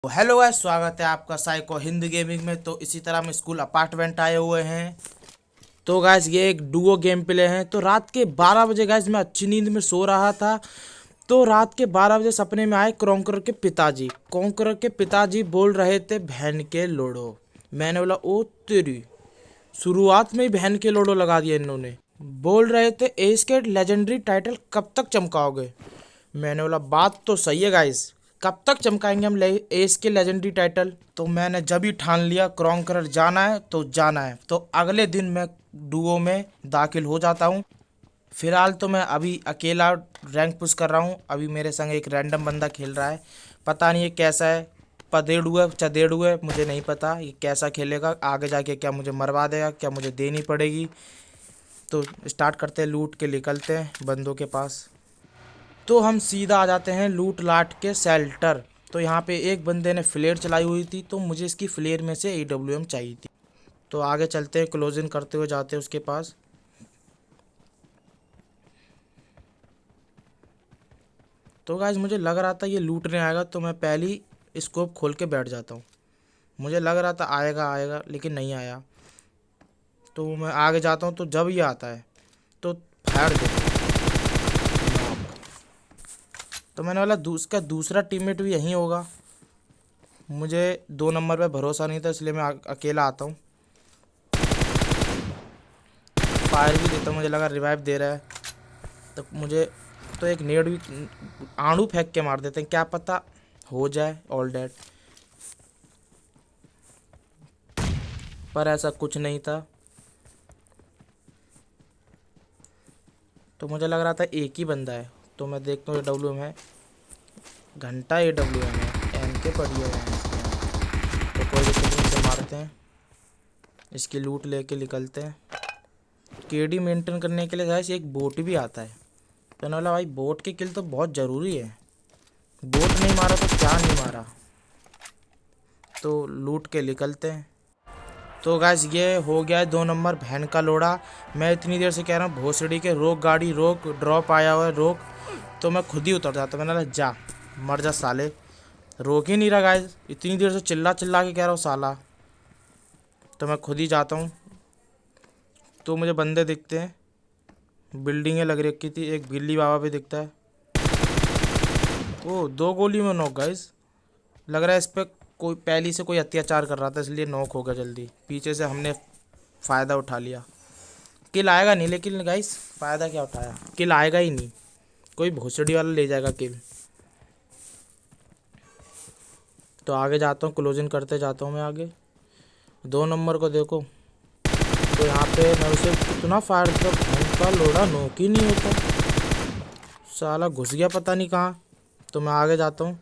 तो hello guys, स्वागत है आपका साइको हिंदी गेमिंग में। तो इसी तरह हम स्कूल अपार्टमेंट आए हुए हैं। तो गाइस ये एक डुओ गेम प्ले है। तो रात के 12 बजे गाइस मैं अच्छी नींद में सो रहा था। तो रात के 12 बजे सपने में आए कॉन्करर के पिताजी। कॉन्करर के पिताजी बोल रहे थे बहन के लोड़ो। मैंने बोला ओ तेरी, शुरुआत में ही बहन के लोड़ो लगा दिया इन्होंने। बोल रहे थे एस के लेजेंडरी टाइटल कब तक चमकाओगे। मैंने बोला बात तो सही है गाइस, कब तक चमकाएंगे हम एस के लेजेंडरी टाइटल। तो मैंने जब ही ठान लिया क्रॉन्करर जाना है तो जाना है। तो अगले दिन मैं डुओ में दाखिल हो जाता हूँ। फिलहाल तो मैं अभी अकेला रैंक पुश कर रहा हूँ। अभी मेरे संग एक रैंडम बंदा खेल रहा है, पता नहीं ये कैसा है। पदेड़ू है चदेड़ू है मुझे नहीं पता ये कैसा खेलेगा। आगे जाके क्या मुझे मरवा देगा, क्या मुझे देनी पड़ेगी। तो स्टार्ट करते हैं, लूट के निकलते हैं बंदों के पास। तो हम सीधा आ जाते हैं लूट लाट के शेल्टर। तो यहाँ पे एक बंदे ने फ्लेयर चलाई हुई थी, तो मुझे इसकी फ्लेयर में से AWM चाहिए थी। तो आगे चलते हैं, क्लोजिंग करते हुए जाते हैं उसके पास। तो गाइस मुझे लग रहा था ये लूटने आएगा, तो मैं पहली स्कोप खोल के बैठ जाता हूँ। मुझे लग रहा था आएगा आएगा, लेकिन नहीं आया। तो मैं आगे जाता हूँ, तो जब ये आता है तो फायर देता हूँ। तो मैंने बोला उसका दूसरा टीममेट भी यहीं होगा। मुझे 2 नंबर पे भरोसा नहीं था, इसलिए मैं अकेला आता हूँ। फायर भी देता हूँ, मुझे लगा रिवाइव दे रहा है। तो मुझे तो एक नेड भी आड़ू फेंक के मार देते हैं, क्या पता हो जाए ऑल डेड। पर ऐसा कुछ नहीं था। तो मुझे लग रहा था एक ही बंदा है। तो मैं देखता हूँ AWM है, घंटा AWM है, MK पड़ी हुए हैं। तो कोई दिक्कत नहीं, इसे मारते हैं, इसकी लूट लेके निकलते हैं। KD मेंटेन करने के लिए गाइस एक बोट भी आता है। तो मैंने बोला भाई बोट की किल तो बहुत ज़रूरी है, बोट नहीं मारा तो क्या नहीं मारा। तो लूट के निकलते हैं। तो गाइस ये हो गया है 2 नंबर बहन का लोड़ा। मैं इतनी देर से कह रहा हूँ भोसड़ी के रोक गाड़ी रोक, ड्रॉप आया हुआ है रोक। तो मैं खुद ही उतर जाता। मैंने बोला जा मर जा साले, रोक ही नहीं रहा गाइस। इतनी देर से चिल्ला चिल्ला के कह रहा हूँ साला। तो मैं खुद ही जाता हूँ। तो मुझे बंदे दिखते हैं, बिल्डिंगें लग रखी थी, एक बिल्ली बाबा भी दिखता है। ओ 2 गोली में नॉक गाइस। लग रहा है इस पर कोई पहली से कोई अत्याचार कर रहा था, इसलिए नॉक हो गया जल्दी। पीछे से हमने फ़ायदा उठा लिया। किल आएगा नहीं, लेकिन गाइस फ़ायदा क्या उठाया, किल आएगा ही नहीं। कोई भोसड़ी वाला ले जाएगा किल। तो आगे जाता हूँ, क्लोजिंग करते जाता हूँ मैं आगे। 2 नंबर को देखो, तो यहाँ पे मैं उसे कितना फायर किया, भैंस का लोड़ा नॉक ही नहीं होता, साला घुस गया पता नहीं कहाँ। तो मैं आगे जाता हूँ,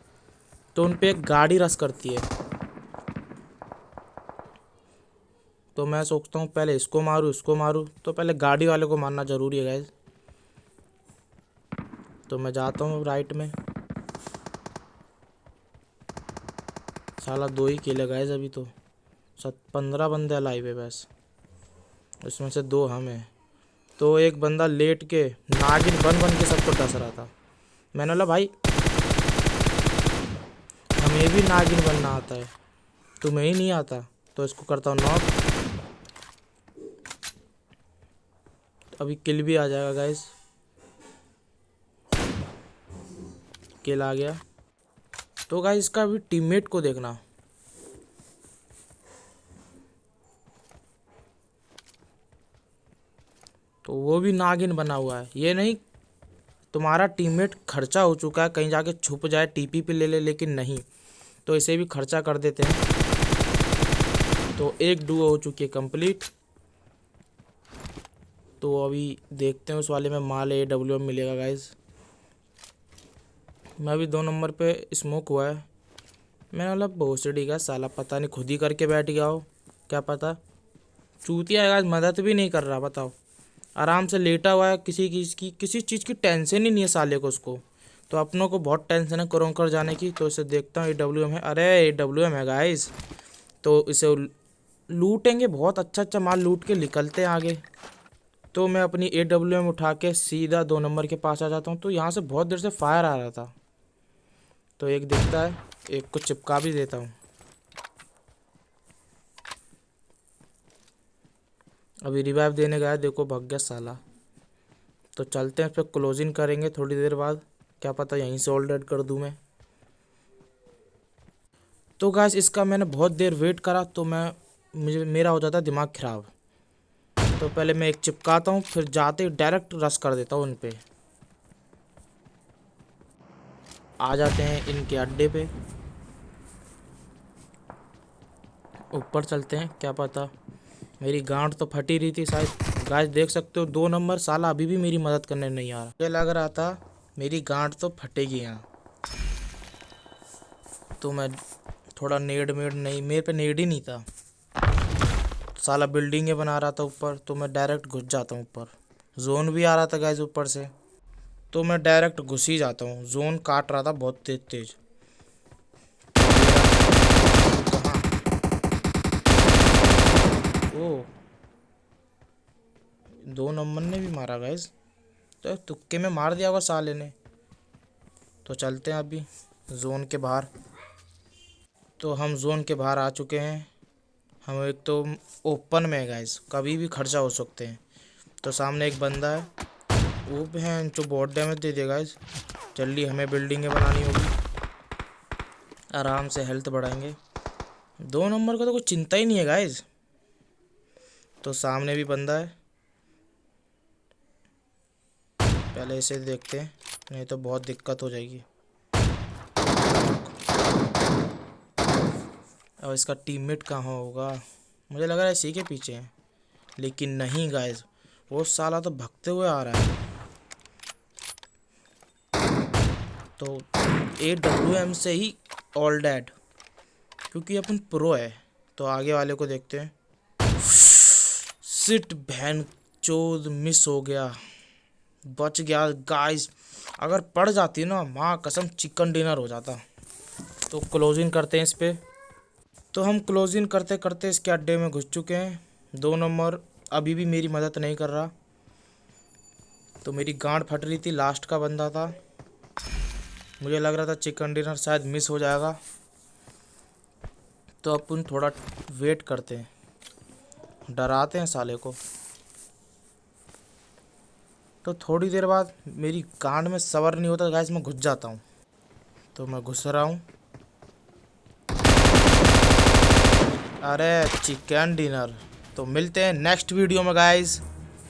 तो उन पे एक गाड़ी रश करती है। तो मैं सोचता हूँ पहले इसको मारूँ इसको मारूँ, तो पहले गाड़ी वाले को मारना ज़रूरी है गाइस। तो मैं जाता हूँ राइट में। साला 2 ही किल है गाइस अभी तो। 15 बंदे लाइव है बस, उसमें से 2 हम हैं। तो एक बंदा लेट के नागिन बन बन के सबको डस रहा था। मैंने बोला भाई हमें भी नागिन बनना आता है, तुम्हें ही नहीं आता। तो इसको करता हूँ नॉक। अभी किल भी आ जाएगा गाइस, किल आ गया। तो गाइस इसका अभी टीममेट को देखना। तो वो भी नागिन बना हुआ है। ये नहीं तुम्हारा टीममेट खर्चा हो चुका है, कहीं जाके छुप जाए TP पे ले ले, लेकिन नहीं। तो इसे भी खर्चा कर देते हैं। तो एक डुओ हो चुकी है कंप्लीट। तो अभी देखते हैं उस वाले में माल AWM मिलेगा गाइस। मैं अभी 2 नंबर पे स्मोक हुआ है। मैंने बोला भोसड़ी का साला पता नहीं खुद ही करके बैठ गया हो, क्या पता। चूतिया है गाइस, मदद भी नहीं कर रहा, बताओ। आराम से लेटा हुआ है, किसी चीज़ की टेंशन ही नहीं है साले को उसको। तो अपनों को बहुत टेंशन है कॉन्कर जाने की। तो इसे देखता हूँ AWM है, अरे AWM है गाइस। तो इसे लूटेंगे, बहुत अच्छा अच्छा माल लूट के निकलते हैं आगे। तो मैं अपनी AWM उठा के सीधा 2 नंबर के पास आ जाता हूँ। तो यहाँ से बहुत देर से फायर आ रहा था। तो एक दिखता है, एक को चिपका भी देता हूँ। अभी रिवाइव देने गया, देखो भाग गया साला। तो चलते हैं, इस पर क्लोजिंग करेंगे थोड़ी देर बाद, क्या पता यहीं से ऑल डेड कर दूँ मैं। तो गाइस इसका मैंने बहुत देर वेट करा तो मेरा हो जाता दिमाग ख़राब। तो पहले मैं एक चिपकाता हूँ, फिर जाते ही डायरेक्ट रश कर देता हूँ उन पे। आ जाते हैं इनके अड्डे पे, ऊपर चलते हैं, क्या पता। मेरी गांठ तो फटी रही थी शायद। गाइस देख सकते हो 2 नंबर साला अभी भी मेरी मदद करने नहीं आ रहा। मुझे लग रहा था मेरी गांठ तो फटेगी यहाँ। तो मैं थोड़ा नेड नहीं, मेरे पे नेड ही नहीं था। साला बिल्डिंगें बना रहा था ऊपर, तो मैं डायरेक्ट घुस जाता हूँ ऊपर। जोन भी आ रहा था गाइस ऊपर से, तो मैं डायरेक्ट घुस ही जाता हूँ। जोन काट रहा था बहुत तेज तेज। ओ 2 नंबर ने भी मारा गाइस, तो तुक्के में मार दिया होगा साले ने। तो चलते हैं अभी जोन के बाहर। तो हम जोन के बाहर आ चुके हैं। हम एक तो ओपन में है गाइस, कभी भी खर्चा हो सकते हैं। तो सामने एक बंदा है, वो बहन जो बहुत डैमेज दे देगा गाइस। जल्दी हमें बिल्डिंगें बनानी होगी, आराम से हेल्थ बढ़ाएंगे। 2 नंबर का तो कोई चिंता ही नहीं है गाइस। तो सामने भी बंदा है, पहले इसे देखते हैं, नहीं तो बहुत दिक्कत हो जाएगी। अब इसका टीममेट कहाँ होगा, मुझे लग रहा है इसी के पीछे है, लेकिन नहीं गाइस, वो साला तो भागते हुए आ रहा है। तो AWM से ही ऑल डेड, क्योंकि अपन प्रो है। तो आगे वाले को देखते हैं। सिट बहन चोद, मिस हो गया, बच गया गाइस। अगर पड़ जाती ना, माँ कसम चिकन डिनर हो जाता। तो क्लोजिंग करते हैं इस पे। तो हम क्लोजिंग करते करते इसके अड्डे में घुस चुके हैं। 2 नंबर अभी भी मेरी मदद नहीं कर रहा। तो मेरी गांड फट रही थी, लास्ट का बंदा था, मुझे लग रहा था चिकन डिनर शायद मिस हो जाएगा। तो अपन थोड़ा वेट करते हैं, डराते हैं साले को। तो थोड़ी देर बाद मेरी गांड में सबर नहीं होता गाइस, मैं घुस जाता हूँ। तो मैं घुस रहा हूँ। अरे चिकन डिनर। तो मिलते हैं नेक्स्ट वीडियो में गाइस।